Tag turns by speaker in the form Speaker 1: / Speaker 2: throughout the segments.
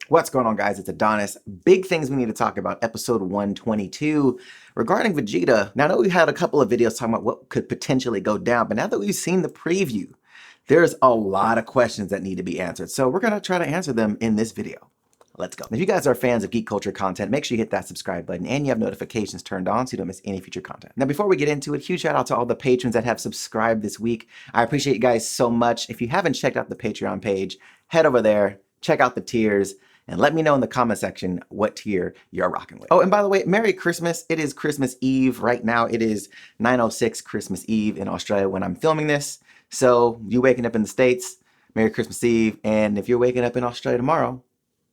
Speaker 1: What's going on, guys? It's Adonis. Big things we need to talk about, episode 122 regarding Vegeta. Now, I know we had a couple of videos talking about what could potentially go down, but now that we've seen the preview, there's a lot of questions that need to be answered. So we're going to try to answer them in this video. Let's go. If you guys are fans of geek culture content, make sure you hit that subscribe button and you have notifications turned on so you don't miss any future content. Now, before we get into it, huge shout out to all the patrons that have subscribed this week. I appreciate you guys so much. If you haven't checked out the Patreon page, head over there, check out the tiers, and let me know in the comment section what tier you're rocking with. Oh, and by the way, Merry Christmas. It is Christmas Eve. Right now, it is 9:06 Christmas Eve in Australia when I'm filming this. So you waking up in the States, Merry Christmas Eve. And if you're waking up in Australia tomorrow,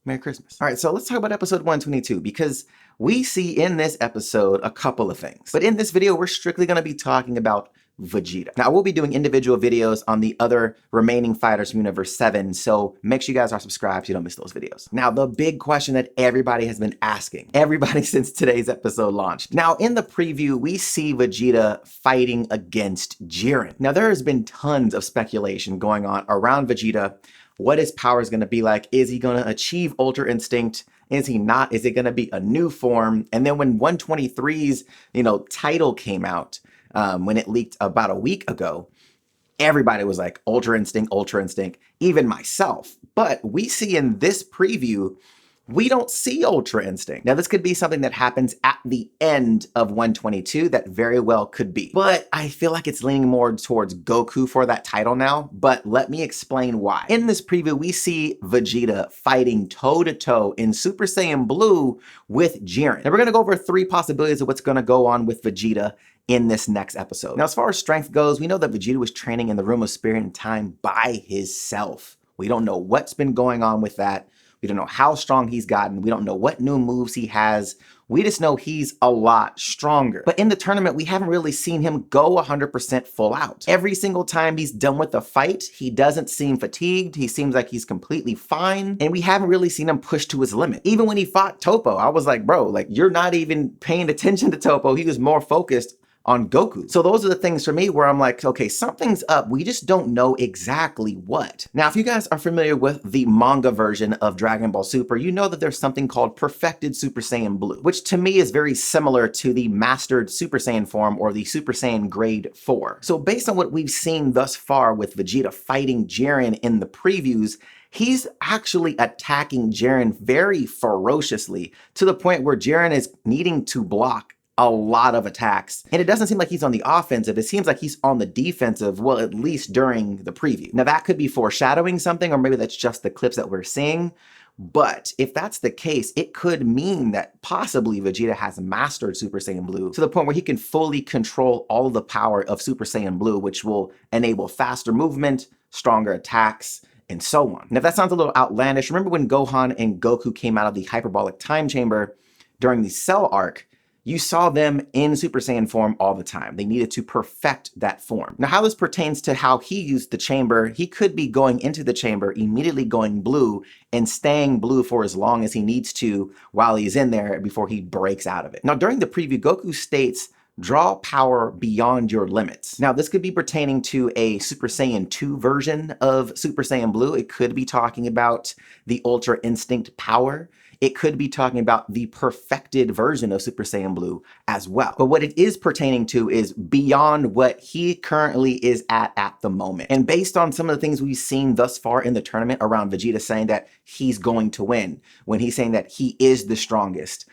Speaker 1: Merry Christmas. All right, so let's talk about episode 122 because we see in this episode a couple of things. But in this video, we're strictly going to be talking about Vegeta. Now, we'll be doing individual videos on the other remaining fighters from Universe 7, so make sure you guys are subscribed so you don't miss those videos. Now, the big question that everybody has been asking, everybody since today's episode launched. Now, in the preview, we see Vegeta fighting against Jiren. Now, there has been tons of speculation going on around Vegeta. What his power is going to be like? Is he going to achieve Ultra Instinct? Is he not? Is it going to be a new form? And then when 123's, title came out, when it leaked about a week ago, everybody was like, Ultra Instinct, even myself. But we see in this preview, we don't see Ultra Instinct. Now, this could be something that happens at the end of 122 that very well could be. But I feel like it's leaning more towards Goku for that title now, but let me explain why. In this preview, we see Vegeta fighting toe-to-toe in Super Saiyan Blue with Jiren. Now, we're going to go over 3 possibilities of what's going to go on with Vegeta in this next episode. Now, as far as strength goes, we know that Vegeta was training in the Room of Spirit and Time by himself. We don't know what's been going on with that. We don't know how strong he's gotten. We don't know what new moves he has. We just know he's a lot stronger. But in the tournament, we haven't really seen him go 100% full out. Every single time he's done with the fight, he doesn't seem fatigued. He seems like he's completely fine. And we haven't really seen him push to his limit. Even when he fought Toppo, I was like, bro, you're not even paying attention to Toppo. He was more focused on Goku. So those are the things for me where I'm like, okay, something's up. We just don't know exactly what. Now, if you guys are familiar with the manga version of Dragon Ball Super, you know that there's something called Perfected Super Saiyan Blue, which to me is very similar to the Mastered Super Saiyan form or the Super Saiyan Grade 4. So based on what we've seen thus far with Vegeta fighting Jiren in the previews, he's actually attacking Jiren very ferociously to the point where Jiren is needing to block a lot of attacks. And it doesn't seem like he's on the offensive. It seems like he's on the defensive, well, at least during the preview. Now, that could be foreshadowing something, or maybe that's just the clips that we're seeing. But if that's the case, it could mean that possibly Vegeta has mastered Super Saiyan Blue to the point where he can fully control all the power of Super Saiyan Blue, which will enable faster movement, stronger attacks, and so on. And if that sounds a little outlandish, remember when Gohan and Goku came out of the hyperbolic time chamber during the Cell arc? You saw them in Super Saiyan form all the time. They needed to perfect that form. Now, how this pertains to how he used the chamber, he could be going into the chamber, immediately going blue, and staying blue for as long as he needs to while he's in there before he breaks out of it. Now, during the preview, Goku states, draw power beyond your limits. Now, this could be pertaining to a Super Saiyan 2 version of Super Saiyan Blue. It could be talking about the Ultra Instinct power. It could be talking about the perfected version of Super Saiyan Blue as well. But what it is pertaining to is beyond what he currently is at the moment. And based on some of the things we've seen thus far in the tournament around Vegeta saying that he's going to win, when he's saying that he is the strongest,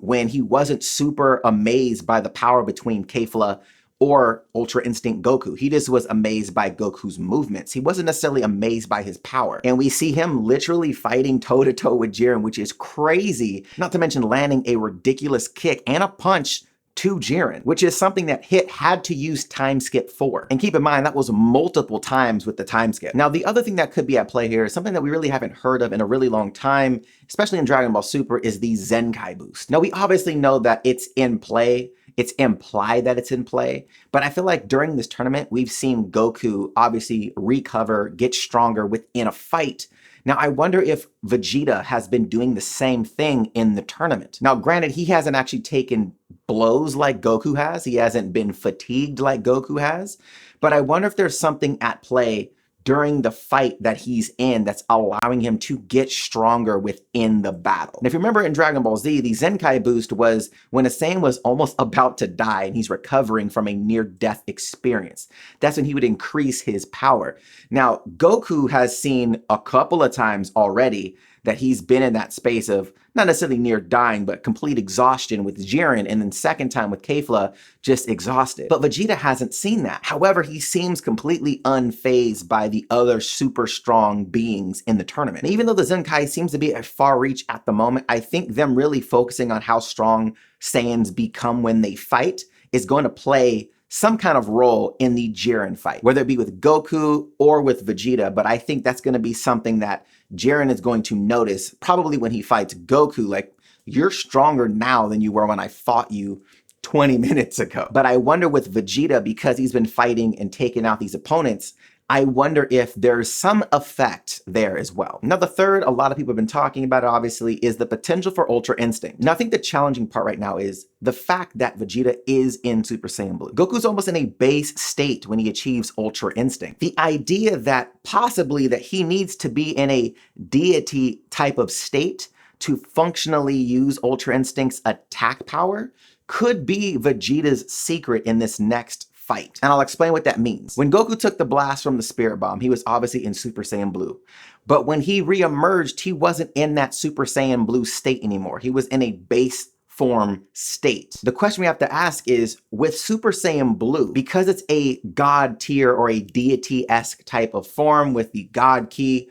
Speaker 1: when he wasn't super amazed by the power between Kefla or Ultra Instinct Goku. He just was amazed by Goku's movements. He wasn't necessarily amazed by his power. And we see him literally fighting toe-to-toe with Jiren, which is crazy, not to mention landing a ridiculous kick and a punch to Jiren, which is something that Hit had to use time skip for. And keep in mind, that was multiple times with the time skip. Now, the other thing that could be at play here is something that we really haven't heard of in a really long time, especially in Dragon Ball Super, is the Zenkai boost. Now, we obviously know that it's in play. It's implied that it's in play, but I feel like during this tournament, we've seen Goku obviously recover, get stronger within a fight. Now, I wonder if Vegeta has been doing the same thing in the tournament. Now, granted, he hasn't actually taken blows like Goku has. He hasn't been fatigued like Goku has, but I wonder if there's something at play during the fight that he's in that's allowing him to get stronger within the battle. And if you remember in Dragon Ball Z, the Zenkai boost was when a Saiyan was almost about to die and he's recovering from a near-death experience. That's when he would increase his power. Now, Goku has seen a couple of times already that he's been in that space of not necessarily near dying, but complete exhaustion with Jiren, and then second time with Kefla, just exhausted. But Vegeta hasn't seen that. However, he seems completely unfazed by the other super strong beings in the tournament. And even though the Zenkai seems to be at far reach at the moment, I think them really focusing on how strong Saiyans become when they fight is going to play some kind of role in the Jiren fight, whether it be with Goku or with Vegeta. But I think that's going to be something that Jiren is going to notice probably when he fights Goku, like, you're stronger now than you were when I fought you 20 minutes ago. But I wonder with Vegeta, because he's been fighting and taking out these opponents, I wonder if there's some effect there as well. Now, the third, a lot of people have been talking about it, obviously, is the potential for Ultra Instinct. Now, I think the challenging part right now is the fact that Vegeta is in Super Saiyan Blue. Goku's almost in a base state when he achieves Ultra Instinct. The idea that possibly that he needs to be in a deity type of state to functionally use Ultra Instinct's attack power could be Vegeta's secret in this next fight. And I'll explain what that means. When Goku took the blast from the Spirit Bomb, he was obviously in Super Saiyan Blue. But when he re-emerged, he wasn't in that Super Saiyan Blue state anymore. He was in a base form state. The question we have to ask is, with Super Saiyan Blue, because it's a god tier or a deity-esque type of form with the god ki,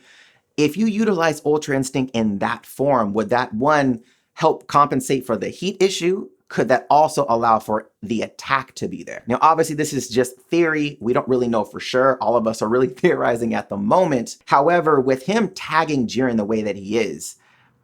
Speaker 1: if you utilize Ultra Instinct in that form, would that, one, help compensate for the heat issue? Could that also allow for the attack to be there? Now, obviously, this is just theory. We don't really know for sure. All of us are really theorizing at the moment. However, with him tagging Jiren the way that he is,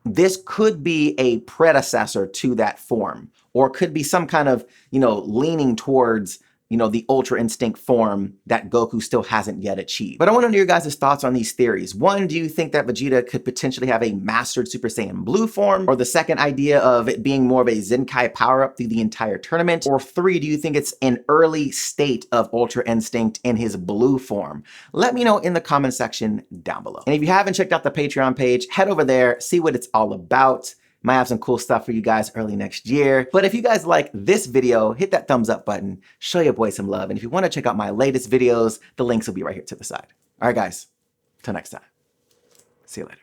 Speaker 1: this could be a predecessor to that form, or could be some kind of, leaning towards the Ultra Instinct form that Goku still hasn't yet achieved. But I want to know your guys' thoughts on these theories. One, do you think that Vegeta could potentially have a mastered Super Saiyan Blue form? Or the second idea of it being more of a Zenkai power-up through the entire tournament? Or three, do you think it's an early state of Ultra Instinct in his blue form? Let me know in the comment section down below. And if you haven't checked out the Patreon page, head over there, see what it's all about. Might have some cool stuff for you guys early next year. But if you guys like this video, hit that thumbs up button, show your boy some love. And if you want to check out my latest videos, the links will be right here to the side. All right, guys, till next time. See you later.